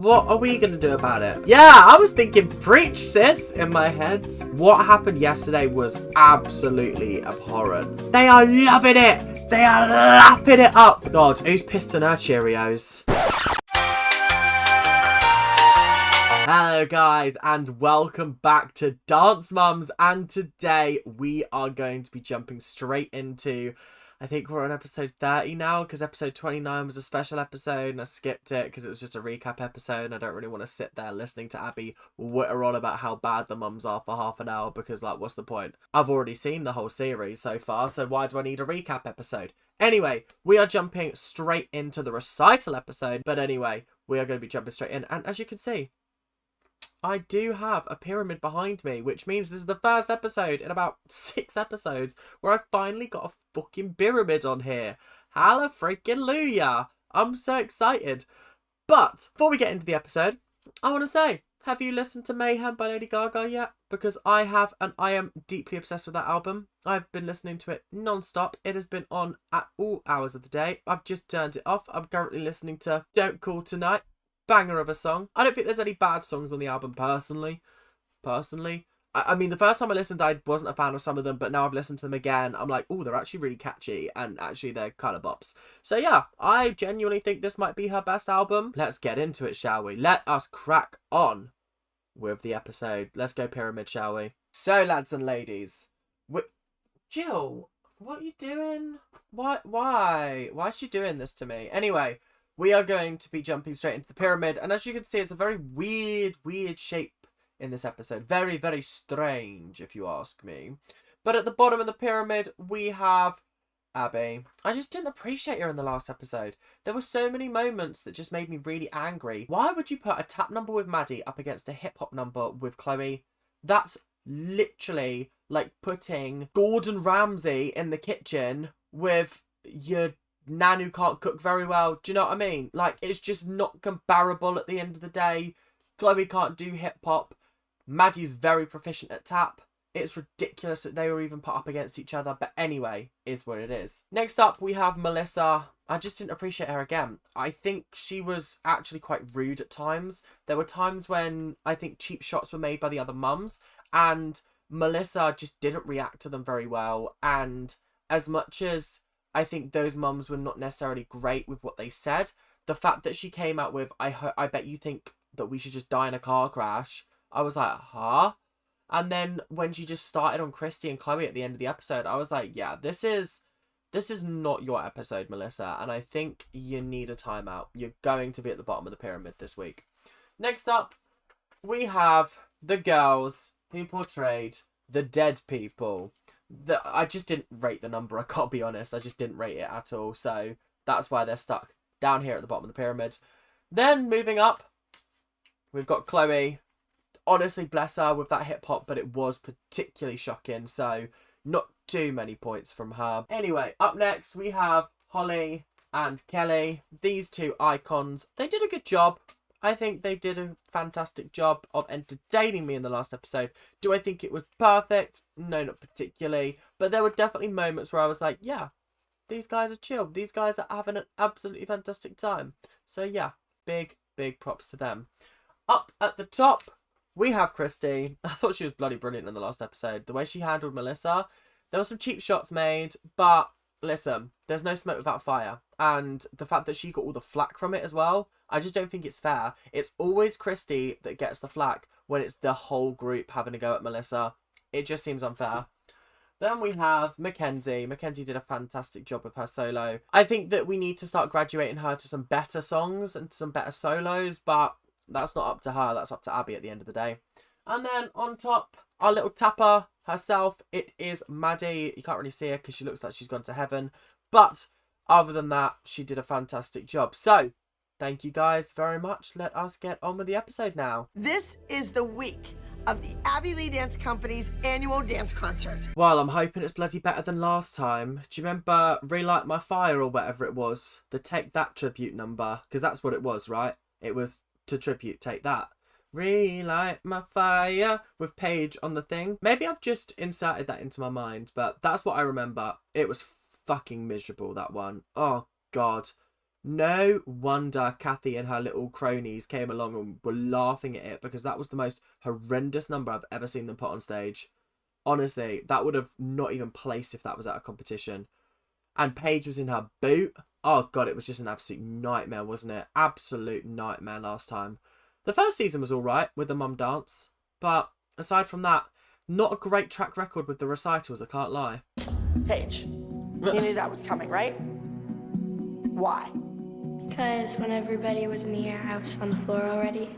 What are we gonna do about it? Yeah, I was thinking preach, sis, in my head. What happened yesterday was absolutely abhorrent. They are loving it. They are lapping it up. God, who's pissed on her Cheerios? Hello guys, and welcome back to Dance Mums, and today we are going to be jumping straight into, I think we're on episode 30 now, because episode 29 was a special episode and I skipped it because it was just a recap episode and I don't really want to sit there listening to Abby witter on about how bad the mums are for half an hour, because like, what's the point? I've already seen the whole series so far, so why do I need a recap episode? Anyway, we are jumping straight into the recital episode, but anyway, we are going to be jumping straight in, and as you can see, I do have a pyramid behind me, which means this is the first episode in about 6 episodes where I've finally got a fucking pyramid on here. Halla freaking Luya! I'm so excited. But before we get into the episode, I want to say, have you listened to Mayhem by Lady Gaga yet? Because I have, and I am deeply obsessed with that album. I've been listening to it non-stop. It has been on at all hours of the day. I've just turned it off. I'm currently listening to Don't Call Tonight. Banger of a song. I don't think there's any bad songs on the album personally. I mean, the first time I listened, I wasn't a fan of some of them, but now I've listened to them again. I'm like, oh, they're actually really catchy, and actually they're kind of bops. So yeah, I genuinely think this might be her best album. Let's get into it, shall we? Let us crack on with the episode. Let's go pyramid, shall we? So, lads and ladies, Jill, what are you doing? Why is she doing this to me? Anyway, we are going to be jumping straight into the pyramid, and as you can see, it's a very weird shape in this episode. Very, very strange, if you ask me. But at the bottom of the pyramid, we have Abby. I just didn't appreciate her in the last episode. There were so many moments that just made me really angry. Why would you put a tap number with Maddie up against a hip-hop number with Chloe? That's literally like putting Gordon Ramsay in the kitchen with your Nan who can't cook very well. Do you know what I mean? Like, it's just not comparable at the end of the day. Chloe can't do hip-hop. Maddie's very proficient at tap. It's ridiculous that they were even put up against each other. But anyway, is what it is. Next up, we have Melissa. I just didn't appreciate her again. I think she was actually quite rude at times. There were times when I think cheap shots were made by the other mums, and Melissa just didn't react to them very well. And as much as I think those mums were not necessarily great with what they said, the fact that she came out with, I bet you think that we should just die in a car crash, I was like, huh? And then when she just started on Christy and Chloe at the end of the episode, I was like, yeah, this is not your episode, Melissa, and I think you need a timeout. You're going to be at the bottom of the pyramid this week. Next up, we have the girls who portrayed the dead people. I just didn't rate the number, I can't be honest. I just didn't rate it at all. So that's why they're stuck down here at the bottom of the pyramid. Then moving up, we've got Chloe. Honestly, bless her with that hip hop, but it was particularly shocking. So not too many points from her. Anyway, up next we have Holly and Kelly. These two icons. They did a good job. I think they did a fantastic job of entertaining me in the last episode. Do I think it was perfect? No, not particularly. But there were definitely moments where I was like, yeah, these guys are chill. These guys are having an absolutely fantastic time. So yeah, big props to them. Up at the top, we have Christy. I thought she was bloody brilliant in the last episode. The way she handled Melissa. There were some cheap shots made, but listen, there's no smoke without fire. And the fact that she got all the flack from it as well, I just don't think it's fair. It's always Christy that gets the flack when it's the whole group having a go at Melissa. It just seems unfair. Then we have Mackenzie. Mackenzie did a fantastic job with her solo. I think that we need to start graduating her to some better songs and some better solos, but that's not up to her. That's up to Abby at the end of the day. And then on top, our little tapper herself, it is Maddie. You can't really see her because she looks like she's gone to heaven. But other than that, she did a fantastic job. So, thank you guys very much. Let us get on with the episode now. This is the week of the Abbey Lee Dance Company's annual dance concert. Well, I'm hoping it's bloody better than last time. Do you remember Relight My Fire or whatever it was? The Take That tribute number. Because that's what it was, right? It was to tribute Take That. Relight my fire with Paige on the thing. Maybe I've just inserted that into my mind, but that's what I remember. It was fucking miserable, that one. Oh, God. No wonder Kathy and her little cronies came along and were laughing at it, because that was the most horrendous number I've ever seen them put on stage. Honestly, that would have not even placed if that was at a competition. And Paige was in her boot. Oh god, it was just an absolute nightmare, wasn't it? Absolute nightmare last time. The first season was alright with the mum dance, but aside from that, not a great track record with the recitals, I can't lie. Paige, you knew that was coming, right? Why? Because when everybody was in the air, I was on the floor already.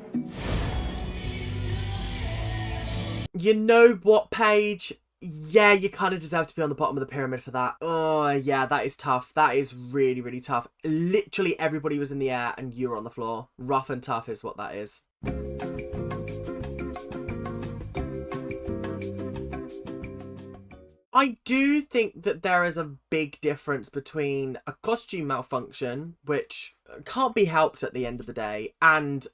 You know what, Paige? Yeah, you kind of deserve to be on the bottom of the pyramid for that. Oh, yeah, that is tough. That is really, really tough. Literally everybody was in the air and you were on the floor. Rough and tough is what that is. I do think that there is a big difference between a costume malfunction, which can't be helped at the end of the day, and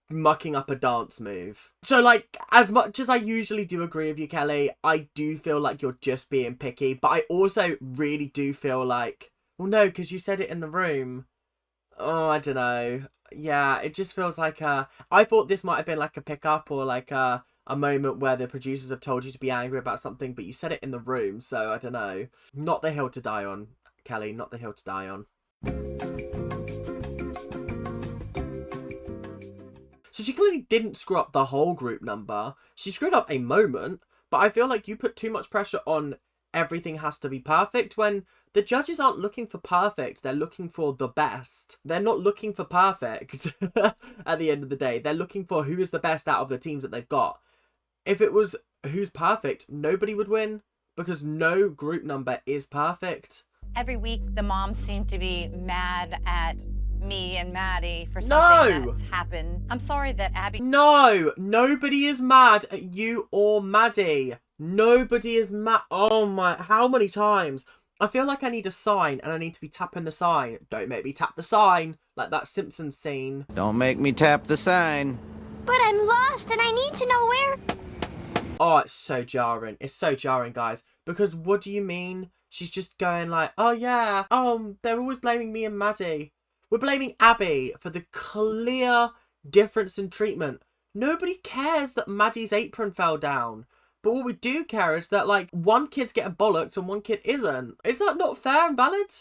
mucking up a dance move. So, like, as much as I usually do agree with you, Kelly, I do feel like you're just being picky, but I also really do feel like, well, no, because you said it in the room. Oh, I don't know. Yeah, it just feels like I thought this might have been like a pickup, or like a moment where the producers have told you to be angry about something, but you said it in the room, so I don't know. Not the hill to die on, Kelly, not the hill to die on. So she clearly didn't screw up the whole group number. She screwed up a moment, but I feel like you put too much pressure on everything has to be perfect when the judges aren't looking for perfect. They're looking for the best. They're not looking for perfect at the end of the day. They're looking for who is the best out of the teams that they've got. If it was who's perfect, nobody would win, because no group number is perfect. Every week, the moms seem to be mad at me and Maddie for something that's happened. I'm sorry that Abby... No, nobody is mad at you or Maddie. Nobody is mad. Oh my, how many times? I feel like I need a sign and I need to be tapping the sign. Don't make me tap the sign, like that Simpsons scene. Don't make me tap the sign. But I'm lost and I need to know where... Oh, it's so jarring. It's so jarring, guys. Because what do you mean? She's just going like, oh yeah, they're always blaming me and Maddie. We're blaming Abby for the clear difference in treatment. Nobody cares that Maddie's apron fell down. But what we do care is that, like, one kid's getting bollocked and one kid isn't. Is that not fair and valid?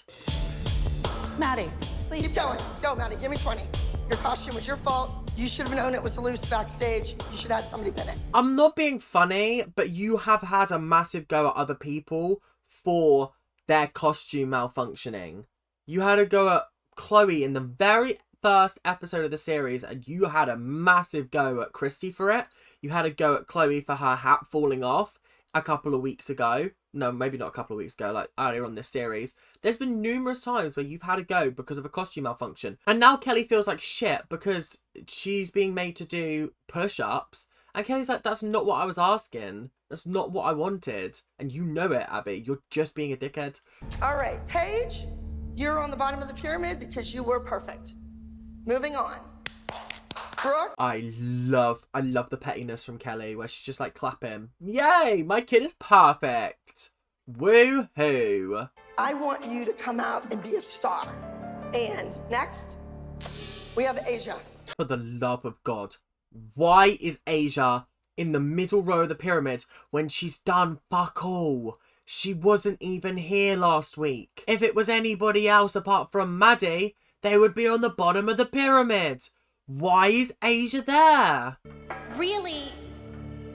Maddie, please. Keep going. Go, Maddie. Give me 20. Your costume was your fault. You should have known it was loose backstage. You should have had somebody pin it. I'm not being funny, but you have had a massive go at other people for their costume malfunctioning. You had a go at Chloe in the very first episode of the series, and you had a massive go at Christy for it. You had a go at Chloe for her hat falling off a couple of weeks ago. No, maybe not a couple of weeks ago, like earlier on this series. There's been numerous times where you've had a go because of a costume malfunction. And now Kelly feels like shit because she's being made to do push-ups. And Kelly's like, that's not what I was asking. That's not what I wanted. And you know it, Abby. You're just being a dickhead. All right, Paige, you're on the bottom of the pyramid because you were perfect. Moving on. Brooke? I love the pettiness from Kelly where she's just like clapping. Yay, my kid is perfect. Woohoo. I want you to come out and be a star. And next, we have Asia. For the love of God, why is Asia in the middle row of the pyramid when she's done fuck all? She wasn't even here last week. If it was anybody else apart from Maddie, they would be on the bottom of the pyramid. Why is Asia there? Really,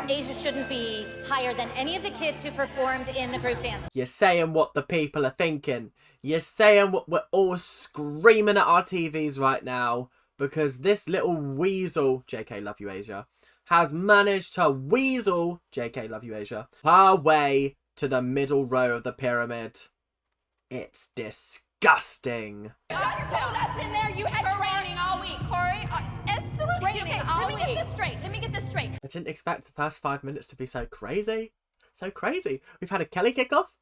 Asia shouldn't be higher than any of the kids who performed in the group dance. You're saying what the people are thinking. You're saying what we're all screaming at our TVs right now. Because this little weasel, JK love you Asia, has managed to weasel, JK love you Asia, her way to the middle row of the pyramid. It's disgusting. You just told us in there you had training all week, Corey. Absolutely. Training okay, all week. Let me get this straight. I didn't expect the first 5 minutes to be so crazy. So crazy. We've had a Kelly kickoff.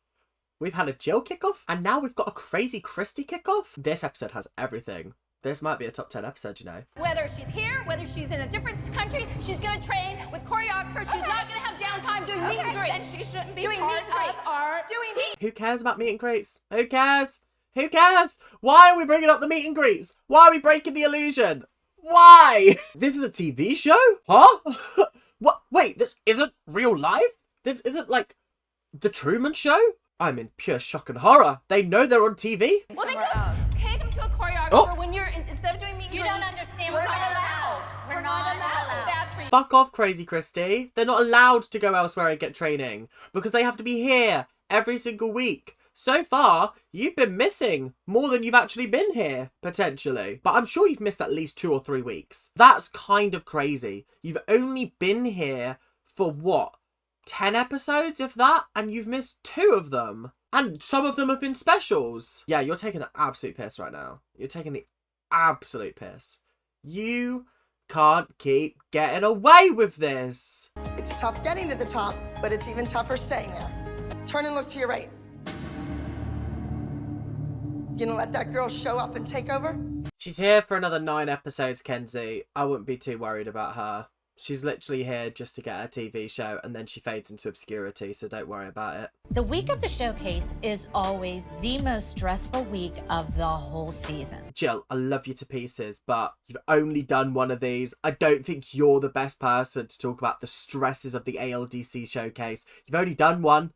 We've had a Jill kickoff. And now we've got a crazy Christy kickoff. This episode has everything. This might be a top 10 episode, you know. Whether she's here, whether she's in a different country, she's gonna train with choreographers. She's not gonna have downtime doing meet and greet. Then she shouldn't be doing part of our team. Who cares about meet and greets? Who cares? Who cares? Why are we bringing up the meet and greets? Why are we breaking the illusion? Why? This is a TV show? Huh? What? Wait, this isn't real life? This isn't like the Truman Show? I'm in pure shock and horror. They know they're on TV? Well, they could take them to a choreographer when you're, instead of doing meet and You greet, don't understand. We're not allowed. We're not allowed. Bad for you. Fuck off, Crazy Christy. They're not allowed to go elsewhere and get training because they have to be here every single week. So far, you've been missing more than you've actually been here, potentially. But I'm sure you've missed at least 2 or 3 weeks. That's kind of crazy. You've only been here for what? 10 episodes, if that? And you've missed 2 of them. And some of them have been specials. Yeah, you're taking the absolute piss right now. You're taking the absolute piss. You can't keep getting away with this. It's tough getting to the top, but it's even tougher staying there. Turn and look to your right. You gonna let that girl show up and take over? She's here for another 9 episodes, Kenzie. I wouldn't be too worried about her. She's literally here just to get her TV show and then she fades into obscurity, so don't worry about it. The week of the showcase is always the most stressful week of the whole season. Jill, I love you to pieces, but you've only done one of these. I don't think you're the best person to talk about the stresses of the ALDC showcase. You've only done one.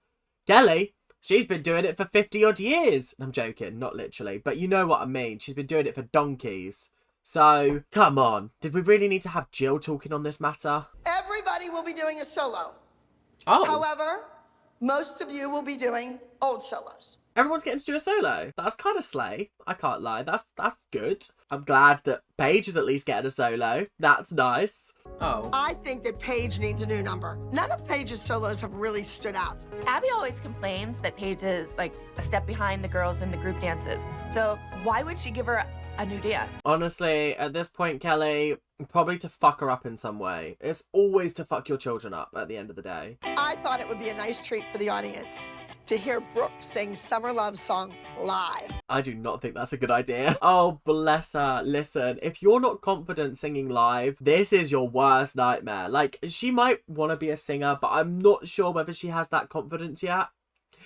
Kelly, she's been doing it for 50 odd years. I'm joking, not literally, but you know what I mean. She's been doing it for donkeys. So, come on. Did we really need to have Jill talking on this matter? Everybody will be doing a solo. Oh. However, most of you will be doing old solos. Everyone's getting to do a solo. That's kind of slay. I can't lie. That's good. I'm glad that Paige is at least getting a solo. That's nice. Oh. I think that Paige needs a new number. None of Paige's solos have really stood out. Abby always complains that Paige is like a step behind the girls in the group dances. So why would she give her a new dance? Honestly, at this point, Kelly, probably to fuck her up in some way. It's always to fuck your children up at the end of the day. I thought it would be a nice treat for the audience to hear Brooke sing Summer Love Song live. I do not think that's a good idea. Oh, bless her. Listen, if you're not confident singing live, this is your worst nightmare. Like, she might want to be a singer, but I'm not sure whether she has that confidence yet.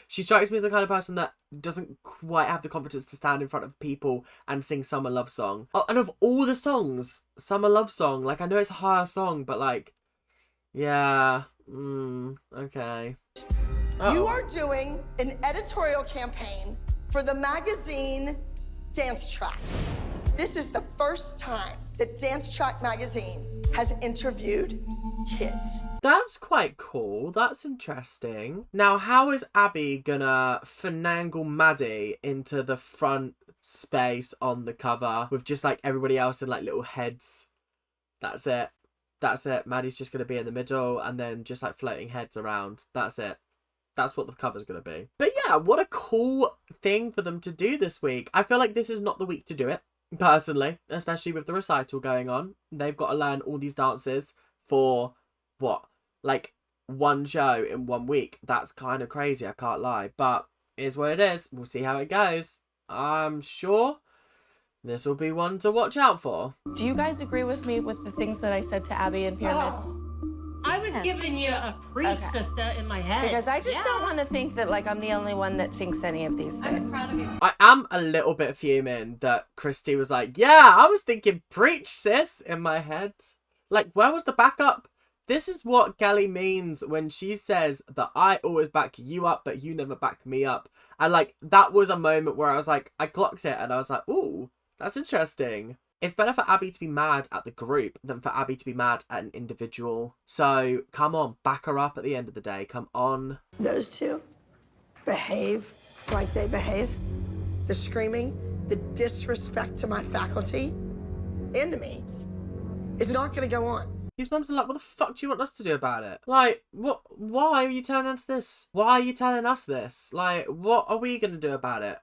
She strikes me as the kind of person that doesn't quite have the confidence to stand in front of people and sing Summer Love Song. Oh, and of all the songs, Summer Love Song, like, I know it's a higher song, but like, yeah, okay. Uh-oh. You are doing an editorial campaign for the magazine Dance Track. This is the first time that Dance Track magazine has interviewed kids. That's quite cool. That's interesting. Now, how is Abby gonna finagle Maddie into the front space on the cover with just like everybody else in like little heads? That's it. That's it. Maddie's just gonna be in the middle and then just like floating heads around. That's it. That's what the cover's going to be. But yeah, what a cool thing for them to do this week. I feel like this is not the week to do it, personally, especially with the recital going on. They've got to learn all these dances for, what, like one show in 1 week. That's kind of crazy, I can't lie. But it is what it is. We'll see how it goes. I'm sure this will be one to watch out for. Do you guys agree with me with the things that I said to Abby and Pyramid? I was giving you a preach, sister, in my head. Because I just don't want to think that like I'm the only one that thinks any of these things. I was proud of you. I am a little bit fuming that Christy was like, yeah, I was thinking preach, sis, in my head. Like, where was the backup? This is what Kelly means when she says that I always back you up, but you never back me up. And like, that was a moment where I was like, I clocked it and I was like, ooh, that's interesting. It's better for Abby to be mad at the group than for Abby to be mad at an individual. So, come on, back her up at the end of the day. Come on. Those two behave like they behave. The screaming, the disrespect to my faculty and to me is not going to go on. These mums are like, what the fuck do you want us to do about it? Like, what? Why are you telling us this? Why are you telling us this? Like, what are we going to do about it?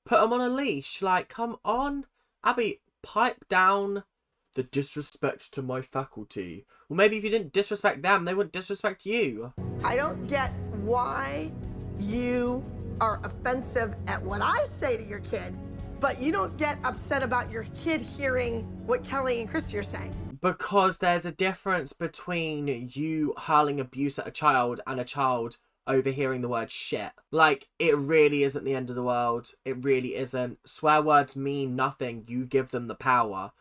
Put them on a leash? Like, come on. Abby, pipe down the disrespect to my faculty. Well, maybe if you didn't disrespect them, they wouldn't disrespect you. I don't get why you are offensive at what I say to your kid, but you don't get upset about your kid hearing what Kelly and Christy are saying. Because there's a difference between you hurling abuse at a child and a child overhearing the word shit. Like, it really isn't the end of the world. It really isn't. Swear words mean nothing. You give them the power.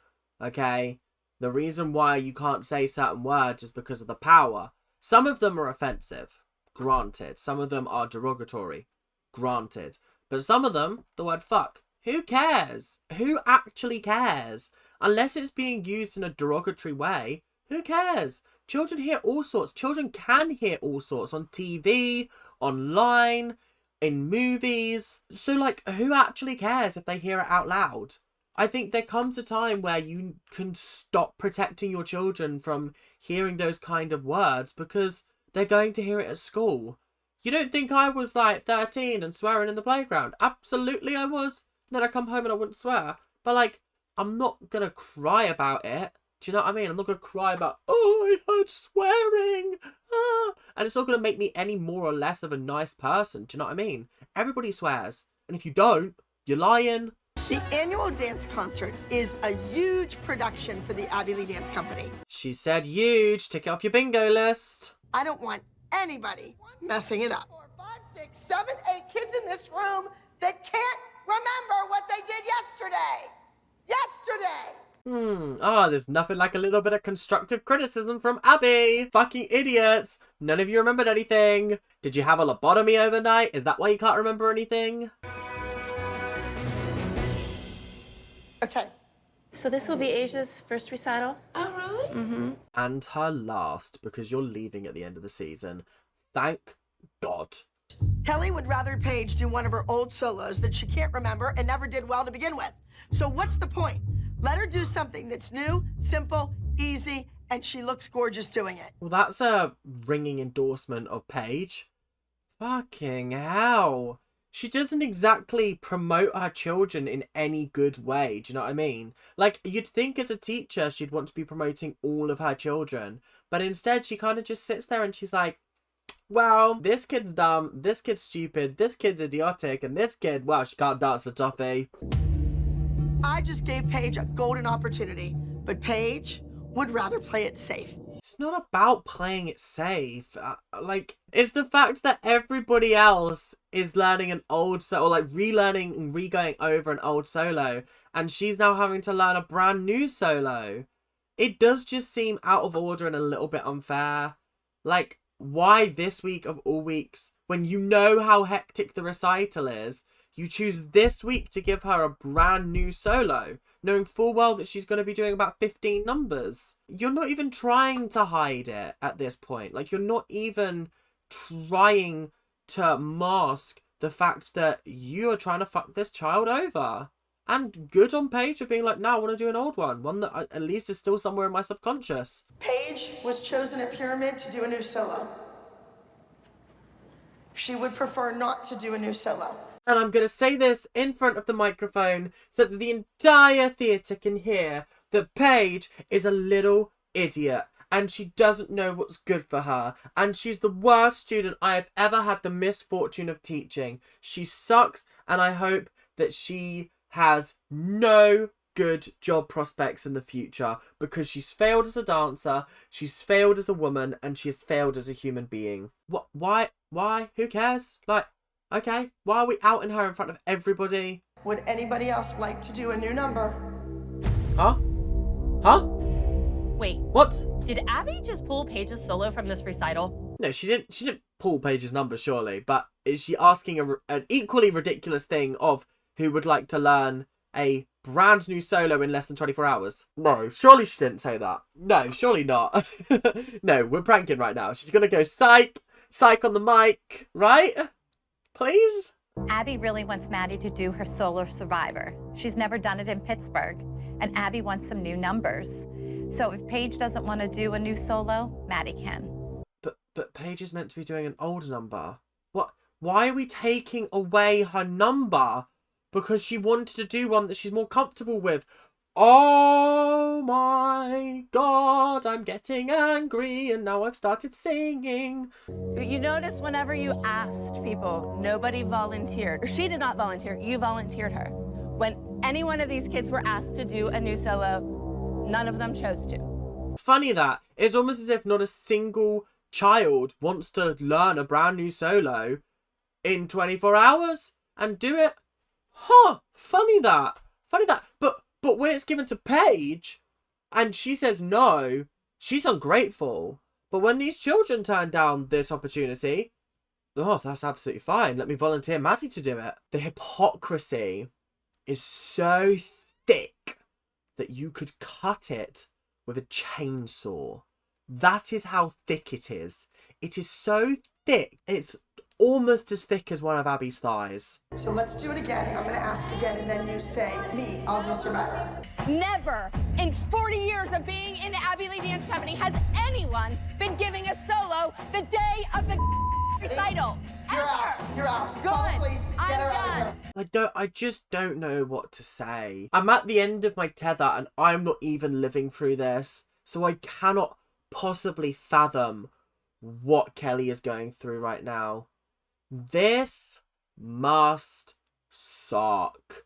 Okay? The reason why you can't say certain words is because of the power. Some of them are offensive. Granted. Some of them are derogatory. Granted. But some of them, the word fuck. Who cares? Who actually cares? Unless it's being used in a derogatory way, who cares? Children hear all sorts. Children can hear all sorts on TV, online, in movies. So, like, who actually cares if they hear it out loud? I think there comes a time where you can stop protecting your children from hearing those kind of words because they're going to hear it at school. You don't think I was, like, 13 and swearing in the playground? Absolutely I was. Then I come home and I wouldn't swear. But, like, I'm not going to cry about it. Do you know what I mean? I'm not going to cry about, oh, I heard swearing. Ah. And it's not going to make me any more or less of a nice person. Do you know what I mean? Everybody swears. And if you don't, you're lying. The annual dance concert is a huge production for the Abbey Lee Dance Company. She said huge. Tick it off your bingo list. I don't want anybody messing it up. 4, 5, 6, 7, 8 kids in this room that can't remember what they did yesterday. Oh, there's nothing like a little bit of constructive criticism from Abby. Fucking idiots. None of you remembered anything. Did you have a lobotomy overnight? Is that why you can't remember anything? Okay. So this will be Asia's first recital? Oh, really? Mm-hmm. And her last, because you're leaving at the end of the season. Thank God. Kelly would rather Paige do one of her old solos that she can't remember and never did well to begin with. So what's the point? Let her do something that's new, simple, easy, and she looks gorgeous doing it. Well, that's a ringing endorsement of Paige. Fucking hell. She doesn't exactly promote her children in any good way. Do you know what I mean? Like, you'd think as a teacher she'd want to be promoting all of her children. But instead, she kind of just sits there and she's like, well, this kid's dumb, this kid's stupid, this kid's idiotic, and this kid, well, she can't dance for toffee. I just gave Paige a golden opportunity, but Paige would rather play it safe. It's not about playing it safe. Like, it's the fact that everybody else is learning an old solo, or like relearning and re-going over an old solo, and she's now having to learn a brand new solo. It does just seem out of order and a little bit unfair. Like, why this week of all weeks, when you know how hectic the recital is, you choose this week to give her a brand new solo, knowing full well that she's going to be doing about 15 numbers. You're not even trying to hide it at this point. Like, you're not even trying to mask the fact that you are trying to fuck this child over. And good on Paige for being like, no, I want to do an old one that at least is still somewhere in my subconscious. Paige was chosen at Pyramid to do a new solo. She would prefer not to do a new solo. And I'm going to say this in front of the microphone so that the entire theatre can hear that Paige is a little idiot and she doesn't know what's good for her. And she's the worst student I have ever had the misfortune of teaching. She sucks, and I hope that she has no good job prospects in the future because she's failed as a dancer, she's failed as a woman, and she's failed as a human being. What? Why? Who cares? Like, okay, why are we outing her in front of everybody? Would anybody else like to do a new number? Huh? Wait, What? did Abby just pull Paige's solo from this recital? No, she didn't pull Paige's number, surely. But is she asking an equally ridiculous thing of who would like to learn a brand new solo in less than 24 hours? No, surely she didn't say that. No, surely not. No, we're pranking right now. She's gonna go psych on the mic, right? Please? Abby really wants Maddie to do her solo Survivor. She's never done it in Pittsburgh, and Abby wants some new numbers. So if Paige doesn't want to do a new solo, Maddie can. But Paige is meant to be doing an old number. What? Why are we taking away her number? Because she wanted to do one that she's more comfortable with. Oh my God, I'm getting angry and now I've started singing. You notice whenever you asked people, nobody volunteered. Or she did not volunteer, you volunteered her. When any one of these kids were asked to do a new solo, none of them chose to. Funny that. It's almost as if not a single child wants to learn a brand new solo in 24 hours and do it. Huh, funny that. But when it's given to Paige and she says no, she's ungrateful. But when these children turn down this opportunity, oh, that's absolutely fine. Let me volunteer Maddie to do it. The hypocrisy is so thick that you could cut it with a chainsaw. That is how thick it is. It is so thick. It's almost as thick as one of Abby's thighs. So let's do it again. I'm going to ask again, and then you say, me, I'll do Survivor. Never in 40 years of being in the Abby Lee Dance Company has anyone been giving a solo the day of the recital. You're Ever. out. You're out. Gone. Call the police. Get her I'm out of here. I just don't know what to say. I'm at the end of my tether and I'm not even living through this. So I cannot possibly fathom what Kelly is going through right now. This must suck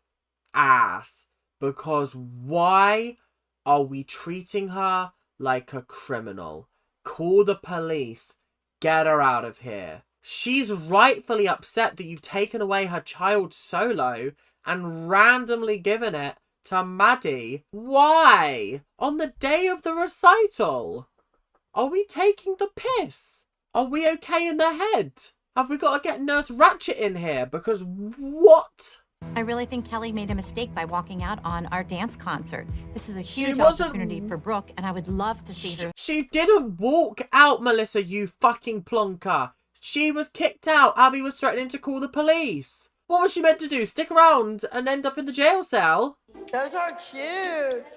ass. Because why are we treating her like a criminal? Call the police. Get her out of here. She's rightfully upset that you've taken away her child solo and randomly given it to Maddie. Why? On the day of the recital? Are we taking the piss? Are we okay in the head? Have we got to get Nurse Ratchet in here? Because what? I really think Kelly made a mistake by walking out on our dance concert. This is a She huge wasn't- opportunity for Brooke, and I would love to see her. She didn't walk out, Melissa, you fucking plonker. She was kicked out. Abby was threatening to call the police. What was she meant to do? Stick around and end up in the jail cell? Those are cute.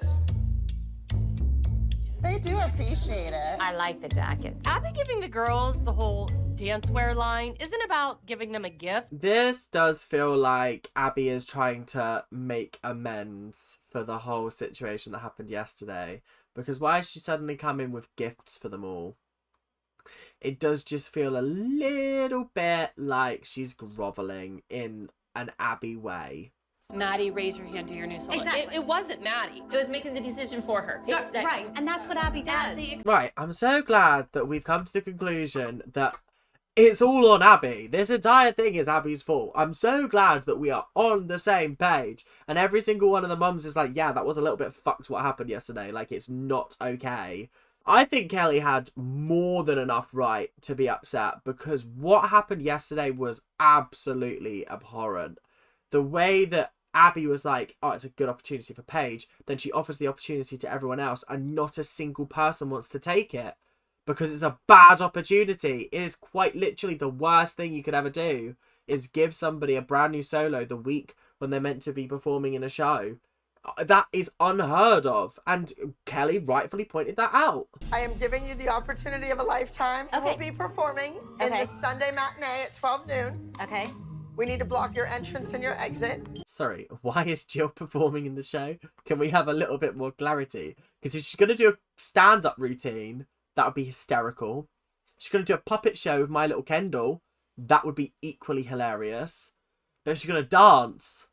They do appreciate it. I like the jacket. Abby giving the girls the whole dance wear line isn't about giving them a gift. This does feel like Abby is trying to make amends for the whole situation that happened yesterday. Because why is she suddenly coming with gifts for them all? It does just feel a little bit like she's groveling in an Abby way. Maddie, raise your hand to your new solo. Exactly. It wasn't Maddie. It was making the decision for her. Right, and that's what Abby does. Right, I'm so glad that we've come to the conclusion that it's all on Abby. This entire thing is Abby's fault. I'm so glad that we are on the same page. And every single one of the mums is like, yeah, that was a little bit fucked what happened yesterday. Like, it's not okay. I think Kelly had more than enough right to be upset because what happened yesterday was absolutely abhorrent. The way that Abby was like, oh, it's a good opportunity for Paige, then she offers the opportunity to everyone else and not a single person wants to take it because it's a bad opportunity. It is quite literally the worst thing you could ever do is give somebody a brand new solo the week when they're meant to be performing in a show. That is unheard of, and Kelly rightfully pointed that out. I am giving you the opportunity of a lifetime. You will be performing in the Sunday matinee at 12 noon. Okay. We need to block your entrance and your exit. Sorry, why is Jill performing in the show? Can we have a little bit more clarity? Because if she's going to do a stand-up routine, that would be hysterical. If she's going to do a puppet show with My Little Kendall, that would be equally hilarious. But if she's going to dance,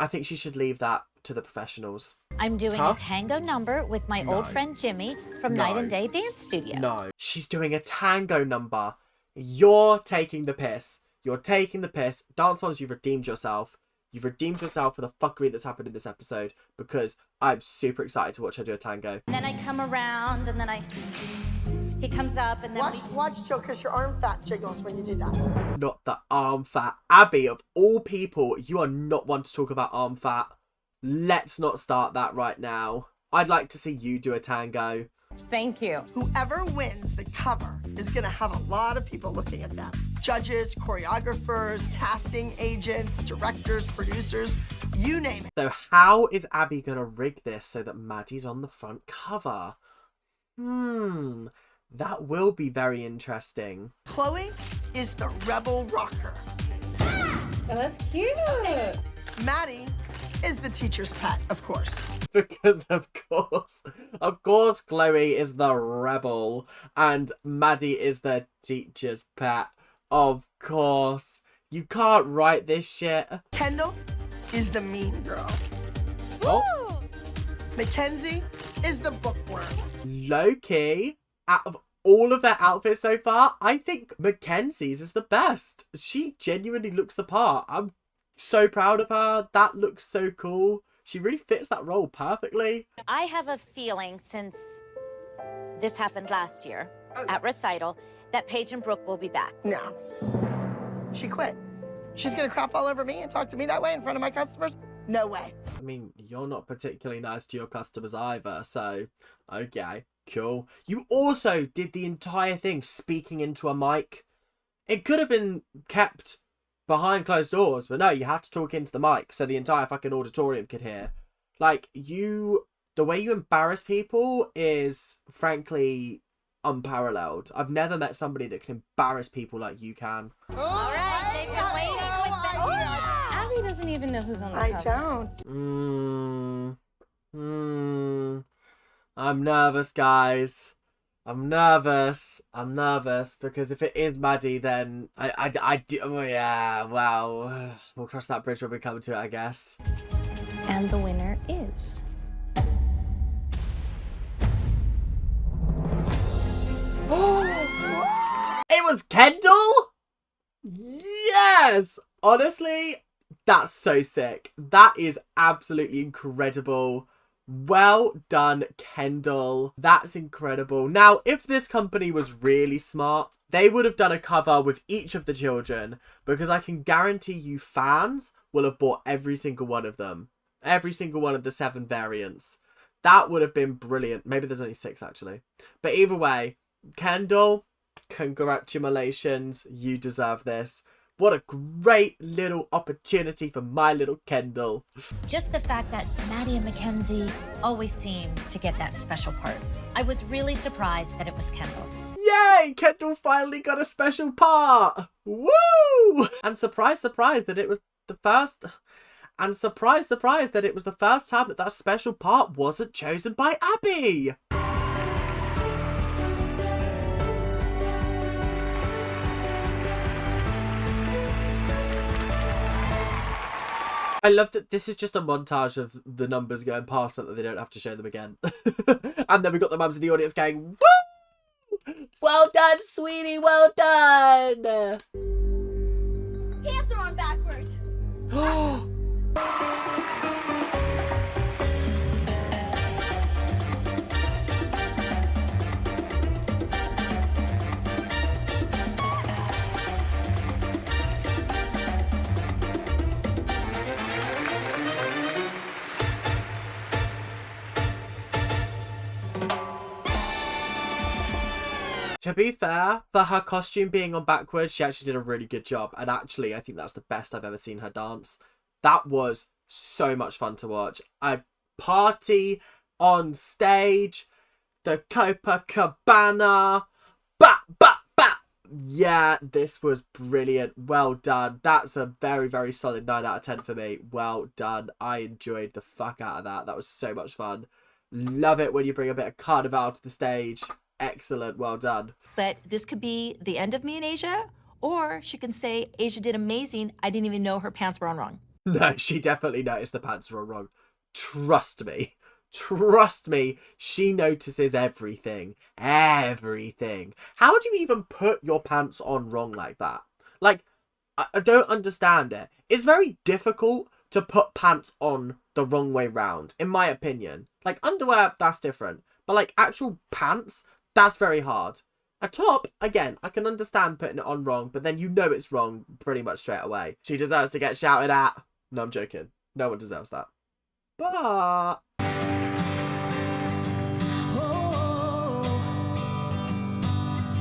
I think she should leave that to the professionals. I'm doing a tango number with my old friend Jimmy from Night and Day Dance Studio. No, she's doing a tango number. You're taking the piss. You're taking the piss. Dance Moms, you've redeemed yourself. You've redeemed yourself for the fuckery that's happened in this episode because I'm super excited to watch her do a tango. And then I come around and then he comes up and then Watch Jill, because your arm fat jiggles when you do that. Not the arm fat. Abby, of all people, you are not one to talk about arm fat. Let's not start that right now. I'd like to see you do a tango. Thank you. Whoever wins the cover is going to have a lot of people looking at them. Judges, choreographers, casting agents, directors, producers, you name it. So how is Abby going to rig this so that Maddie's on the front cover? That will be very interesting. Chloe is the rebel rocker. Oh, that's cute. Maddie is the teacher's pet, of course. Because of course Chloe is the rebel and Maddie is the teacher's pet. Of course. You can't write this shit. Kendall is the mean girl. Oh. Mackenzie is the bookworm. Low-key, out of all of their outfits so far, I think Mackenzie's is the best. She genuinely looks the part. I'm so proud of her. That looks so cool. She really fits that role perfectly. I have a feeling, since this happened last year at recital, that Paige and Brooke will be back. No. She quit. She's gonna crap all over me and talk to me that way in front of my customers? No way. I mean, you're not particularly nice to your customers either, so okay, cool. You also did the entire thing speaking into a mic. It could have been kept behind closed doors, but no, you had to talk into the mic so the entire fucking auditorium could hear. Like, the way you embarrass people is frankly unparalleled. I've never met somebody that can embarrass people like you can. All right, they've been waiting with the... Abby doesn't even know who's on the I cover. don't. I'm nervous, guys. I'm nervous because if it is Maddie, then I do. Oh yeah, well, we'll cross that bridge when we come to it, I guess. And the winner is... It was Kendall? Yes! Honestly, that's so sick. That is absolutely incredible. Well done, Kendall. That's incredible. Now, if this company was really smart, they would have done a cover with each of the children, because I can guarantee you fans will have bought every single one of them. Every single one of the 7 variants. That would have been brilliant. Maybe there's only 6, actually. But either way, Kendall, congratulations. You deserve this. What a great little opportunity for my little Kendall. Just the fact that Maddie and Mackenzie always seem to get that special part. I was really surprised that it was Kendall. Yay! Kendall finally got a special part. Woo! And surprise, surprise that it was the first... And surprise, surprise that it was the first time that that special part wasn't chosen by Abby. I love that this is just a montage of the numbers going past so that they don't have to show them again. And then we got the mums in the audience going, woo! Well done, sweetie, well done! Hands are on backwards. To be fair, for her costume being on backwards, she actually did a really good job. And actually, I think that's the best I've ever seen her dance. That was so much fun to watch. A party on stage, the Copacabana, bat. Yeah, this was brilliant. Well done. That's a very, very solid 9 out of 10 for me. Well done. I enjoyed the fuck out of that. That was so much fun. Love it when you bring a bit of carnival to the stage. Excellent. Well done. But this could be the end of me and Asia, or she can say, Asia did amazing. I didn't even know her pants were on wrong. No, she definitely noticed the pants were wrong. Trust me. Trust me. She notices everything. Everything. How do you even put your pants on wrong like that? Like, I don't understand it. It's very difficult to put pants on the wrong way round, in my opinion. Like, underwear, that's different. But, like, actual pants... That's very hard. A top, again, I can understand putting it on wrong, but then you know it's wrong pretty much straight away. She deserves to get shouted at. No, I'm joking. No one deserves that. But...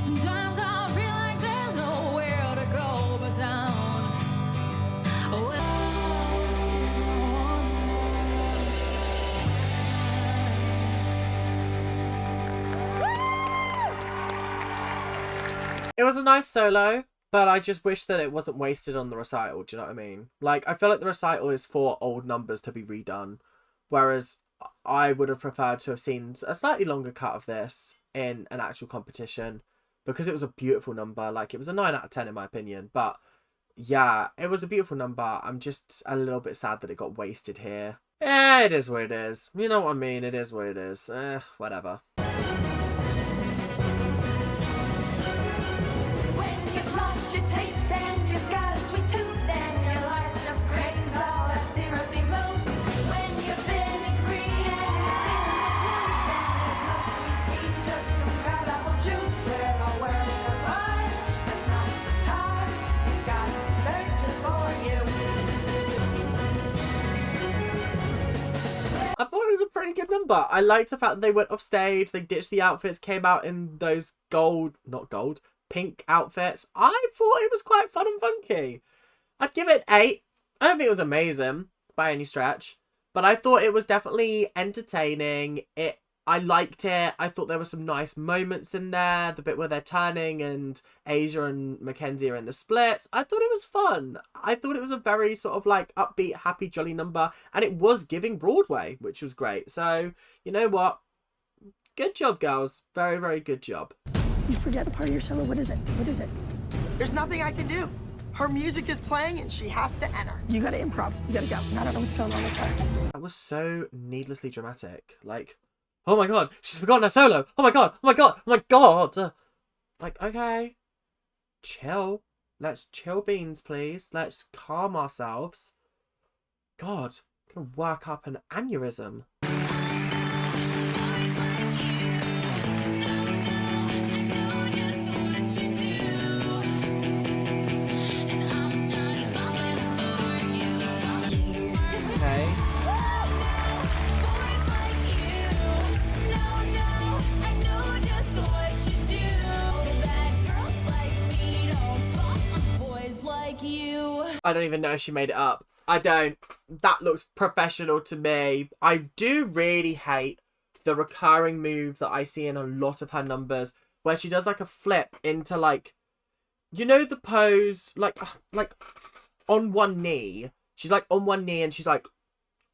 Sometimes I feel like there's nowhere to go but down. It was a nice solo, but I just wish that it wasn't wasted on the recital, do you know what I mean? Like, I feel like the recital is for old numbers to be redone, whereas I would have preferred to have seen a slightly longer cut of this in an actual competition, because it was a beautiful number. Like, it was a 9 out of 10 in my opinion, but yeah, it was a beautiful number. I'm just a little bit sad that it got wasted here. It is what it is. You know what I mean? It is what it is. Whatever. number. I liked the fact that they went off stage, they ditched the outfits, came out in those pink outfits. I thought it was quite fun and funky. I'd give it 8. I don't think it was amazing by any stretch, but I thought it was definitely entertaining. I liked it. I thought there were some nice moments in there. The bit where they're turning and Asia and Mackenzie are in the splits. I thought it was fun. I thought it was a very sort of like upbeat, happy, jolly number. And it was giving Broadway, which was great. So, you know what? Good job, girls. Very, very good job. You forget a part of your solo. What is it? What is it? There's nothing I can do. Her music is playing and she has to enter. You gotta improv. You gotta go. I don't know what's going on with her. That was so needlessly dramatic. Like, oh my god, she's forgotten her solo. Oh my god, oh my god, oh my god. Like, okay. Chill. Let's chill beans, please. Let's calm ourselves. God, I'm gonna work up an aneurysm. I don't even know if she made it up. I don't. That looks professional to me. I do really hate the recurring move that I see in a lot of her numbers where she does like a flip into like, you know, the pose, like on one knee. She's like on one knee and she's like,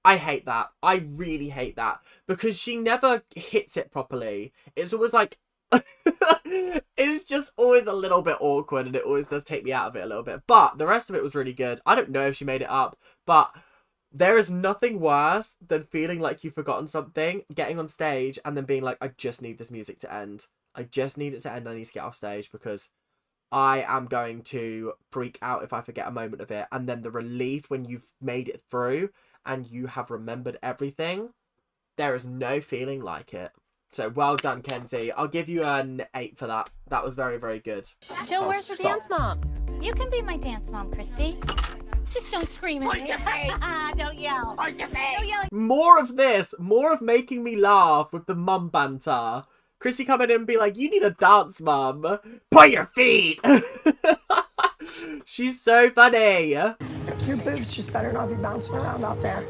I hate that. I really hate that because she never hits it properly. It's always like, it's just always a little bit awkward and it always does take me out of it a little bit. But the rest of it was really good. I don't know if she made it up, but there is nothing worse than feeling like you've forgotten something, getting on stage and then being like, I just need this music to end. I just need it to end. I need to get off stage because I am going to freak out if I forget a moment of it. And then the relief when you've made it through and you have remembered everything, there is no feeling like it. So well done, Kenzie. I'll give you an 8 for that. That was very, very good. Jill, where's the dance mom? You can be my dance mom, Christy. Just don't scream at me. Don't yell. Don't yell. More of this. More of making me laugh with the mum banter. Chrissy come in and be like, you need a dance mum. Put your feet. She's so funny. Your boobs just better not be bouncing around out there.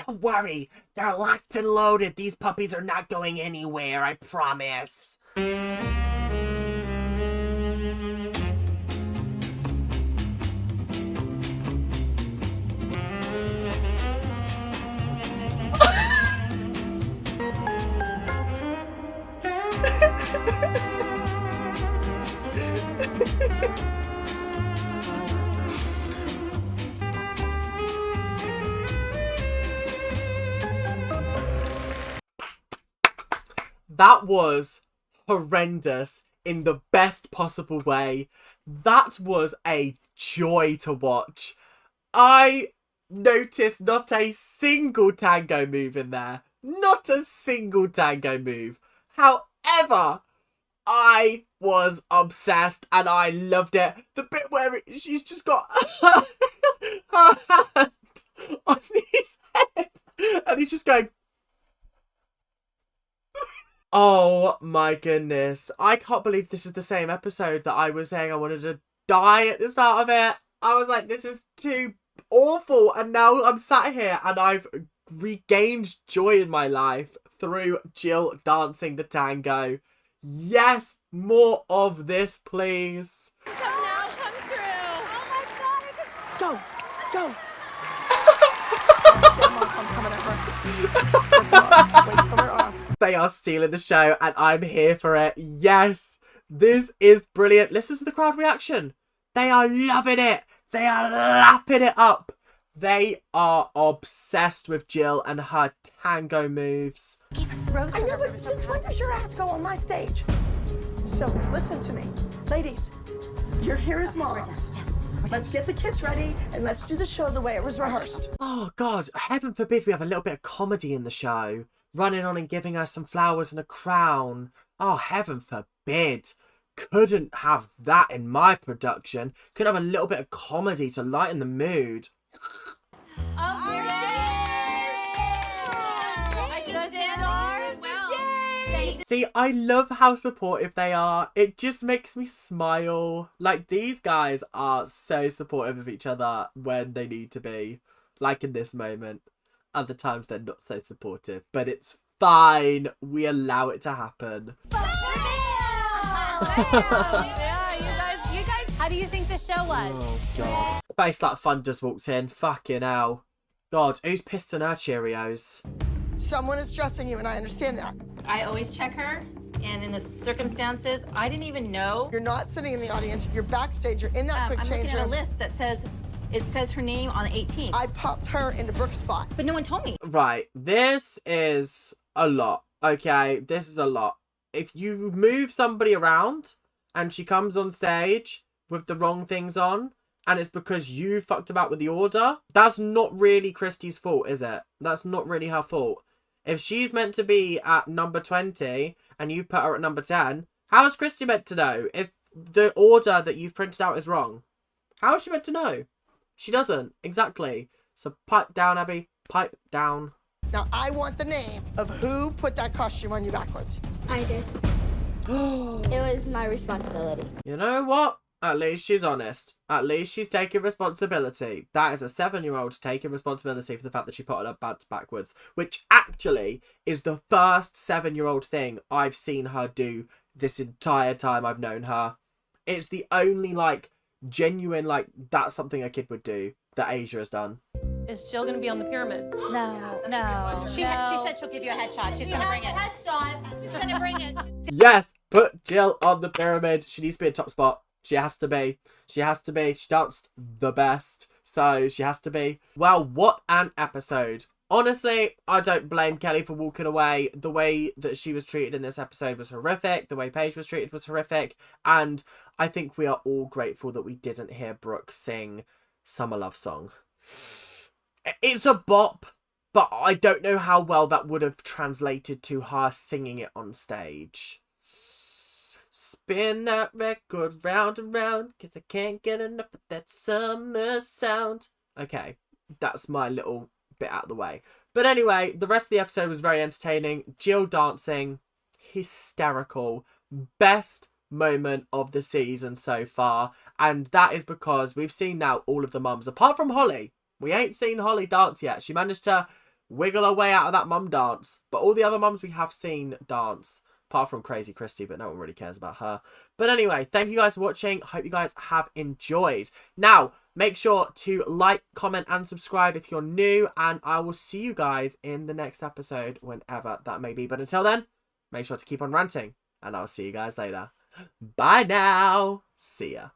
Don't worry, they're locked and loaded. These puppies are not going anywhere, I promise. That was horrendous in the best possible way. That was a joy to watch. I noticed not a single tango move in there. Not a single tango move. However, I was obsessed and I loved it. The bit where she's just got her hand on his head and he's just going... Oh my goodness. I can't believe this is the same episode that I was saying I wanted to die at the start of it. I was like, this is too awful. And now I'm sat here and I've regained joy in my life through Jill dancing the tango. Yes, more of this, please. Come now, come through. Oh my God. Go. I'm coming at her. Wait till they're off. They are stealing the show and I'm here for it. Yes, this is brilliant. Listen to the crowd reaction. They are loving it. They are lapping it up. They are obsessed with Jill and her tango moves. I know, but since when does your ass go on my stage? So listen to me. Ladies, you're here as moms. Yes. Let's get the kids ready and let's do the show the way it was rehearsed. Oh God, heaven forbid we have a little bit of comedy in the show. Running on and giving her some flowers and a crown. Oh, heaven forbid. Couldn't have that in my production. Could have a little bit of comedy to lighten the mood. Oh, See, I love how supportive they are. It just makes me smile. Like, these guys are so supportive of each other when they need to be. Like in this moment. Other times they're not so supportive. But it's fine. We allow it to happen. You guys, how do you think the show was? Oh, God. Face Like Fun just walked in. Fucking hell. God, who's pissed on her Cheerios? Someone is dressing you, and I understand that. I always check her, and in the circumstances, I didn't even know. You're not sitting in the audience. You're backstage. You're in that quick I'm change looking at a room. list that says her name on the 18th. I popped her into Brooke's spot. But no one told me. Right, this is a lot, okay? This is a lot. If you move somebody around and she comes on stage with the wrong things on, and it's because you fucked about with the order, that's not really Christy's fault, is it? That's not really her fault. If she's meant to be at number 20 and you've put her at number 10, how is Christy meant to know if the order that you've printed out is wrong? How is she meant to know? She doesn't. Exactly. So pipe down, Abby. Pipe down. Now, I want the name of who put that costume on you backwards. I did. It was my responsibility. You know what? At least she's honest. At least she's taking responsibility. That is a 7-year-old taking responsibility for the fact that she put her pants backwards. Which actually is the first 7-year-old thing I've seen her do this entire time I've known her. It's the only, like, genuine, like, that's something a kid would do that Asia has done. Is Jill gonna be on the pyramid? No. She said she'll give you a headshot. She's gonna bring it. Headshot. She's gonna bring it. Yes! Put Jill on the pyramid. She needs to be in top spot. She has to be. She has to be. She danced the best. So she has to be. Well, what an episode. Honestly, I don't blame Kelly for walking away. The way that she was treated in this episode was horrific. The way Paige was treated was horrific. And I think we are all grateful that we didn't hear Brooke sing Summer Love Song. It's a bop, but I don't know how well that would have translated to her singing it on stage. Spin that record round and round, 'cause I can't get enough of that summer sound. Okay, that's my little bit out of the way. But anyway, the rest of the episode was very entertaining. Jill dancing, hysterical. Best moment of the season so far. And that is because we've seen now all of the mums, apart from Holly. We ain't seen Holly dance yet. She managed to wiggle her way out of that mum dance. But all the other mums we have seen dance. Apart from Crazy Christy, but no one really cares about her. But anyway, thank you guys for watching. Hope you guys have enjoyed. Now, make sure to like, comment, and subscribe if you're new. And I will see you guys in the next episode, whenever that may be. But until then, make sure to keep on ranting. And I'll see you guys later. Bye now. See ya.